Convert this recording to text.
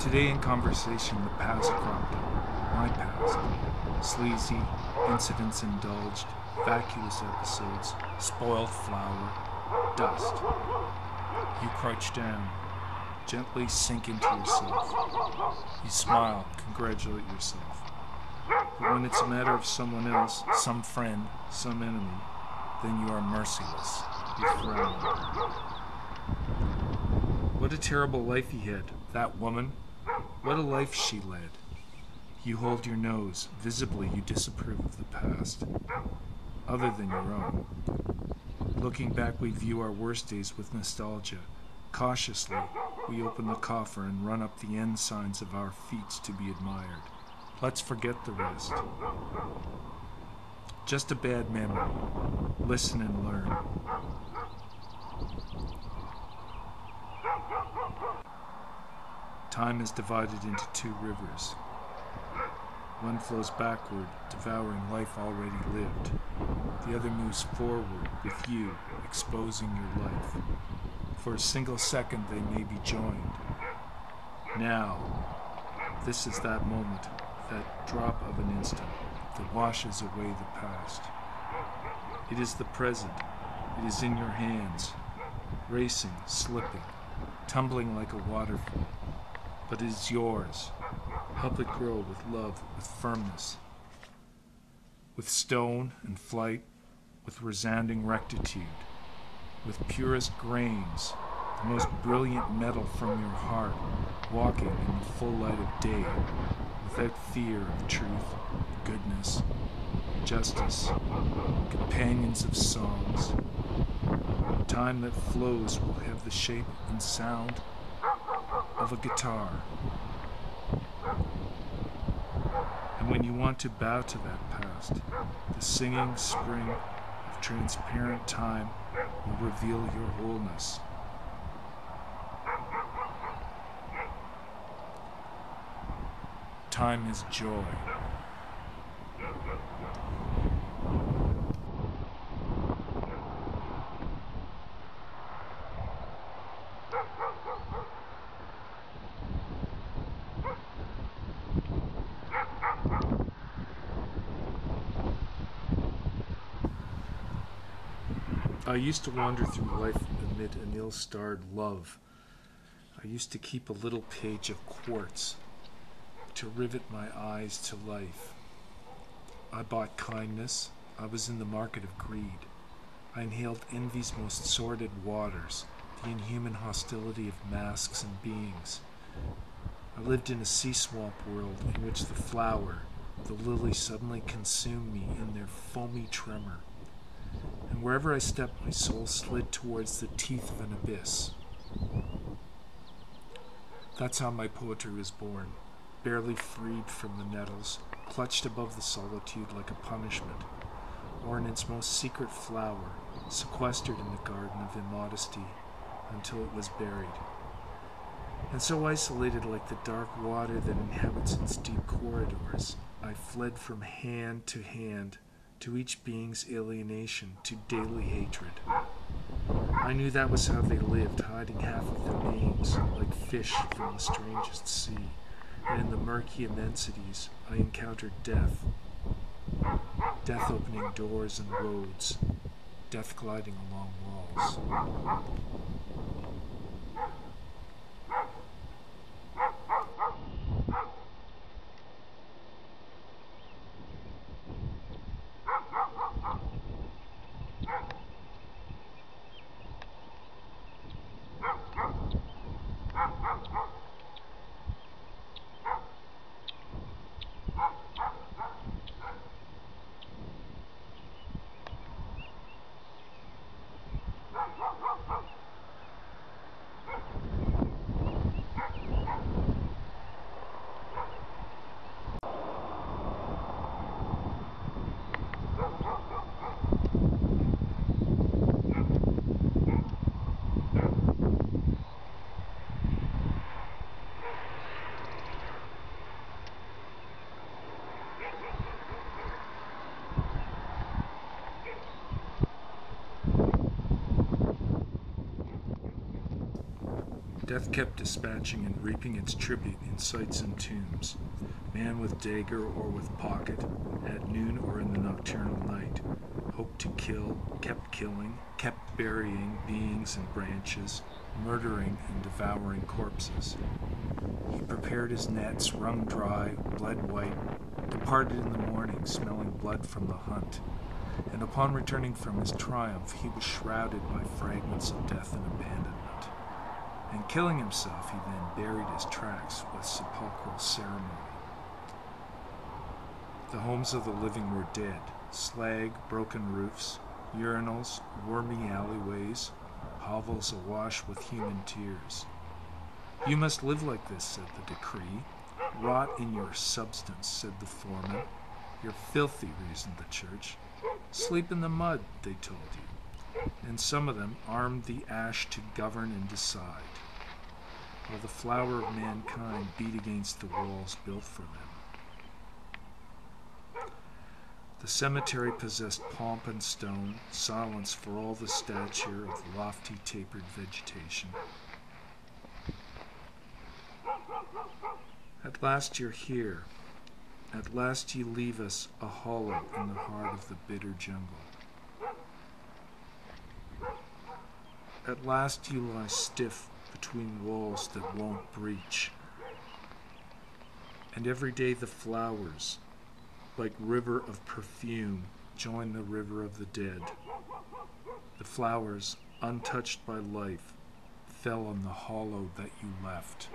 Today in conversation, the past cropped up. My past. Sleazy, incidents indulged, vacuous episodes, spoiled flower, dust. You crouch down, gently sink into yourself. You smile, congratulate yourself. But when it's a matter of someone else, some friend, some enemy, then you are merciless. You frown. What a terrible life he had, that woman. What a life she led. You hold your nose. Visibly, you disapprove of the past, other than your own. Looking back, we view our worst days with nostalgia. Cautiously, we open the coffer and run up the end signs of our feats to be admired. Let's forget the rest. Just a bad memory. Listen and learn. Time is divided into two rivers. One flows backward, devouring life already lived. The other moves forward with you, exposing your life. For a single second they may be joined. Now, this is that moment, that drop of an instant that washes away the past. It is the present. It is in your hands, racing, slipping, tumbling like a waterfall. But it is yours. Help it grow with love, with firmness, with stone and flight, with resounding rectitude, with purest grains, the most brilliant metal from your heart, walking in the full light of day, without fear of truth, goodness, justice, companions of songs. Time that flows will have the shape and sound of a guitar. And when you want to bow to that past, the singing spring of transparent time will reveal your wholeness. Time is joy. I used to wander through life amid an ill-starred love. I used to keep a little page of quartz to rivet my eyes to life. I bought kindness. I was in the market of greed. I inhaled envy's most sordid waters, the inhuman hostility of masks and beings. I lived in a sea swamp world in which the flower, the lily suddenly consumed me in their foamy tremor. And wherever I stepped, my soul slid towards the teeth of an abyss. That's how my poetry was born, barely freed from the nettles, clutched above the solitude like a punishment, or in its most secret flower, sequestered in the garden of immodesty until it was buried. And so isolated like the dark water that inhabits its deep corridors, I fled from hand, to each being's alienation, to daily hatred. I knew that was how they lived, hiding half of their names, like fish from the strangest sea. And in the murky immensities, I encountered death. Death opening doors and roads, death gliding along walls. Death kept dispatching and reaping its tribute in sites and tombs. Man with dagger or with pocket, at noon or in the nocturnal night, hoped to kill, kept killing, kept burying beings and branches, murdering and devouring corpses. He prepared his nets, wrung dry, bled white, departed in the morning, smelling blood from the hunt, and upon returning from his triumph, he was shrouded by fragments of death and abandonment. And killing himself, he then buried his tracks with sepulchral ceremony. The homes of the living were dead, slag, broken roofs, urinals, wormy alleyways, hovels awash with human tears. You must live like this, said the decree. Rot in your substance, said the foreman. You're filthy, reasoned the church. Sleep in the mud, they told you. And some of them armed the ash to govern and decide, while the flower of mankind beat against the walls built for them. The cemetery possessed pomp and stone, silence for all the stature of lofty tapered vegetation. At last you're here. At last you leave us a hollow in the heart of the bitter jungle. At last you lie stiff between walls that won't breach. And every day the flowers, like river of perfume, join the river of the dead. The flowers, untouched by life, fell on the hollow that you left.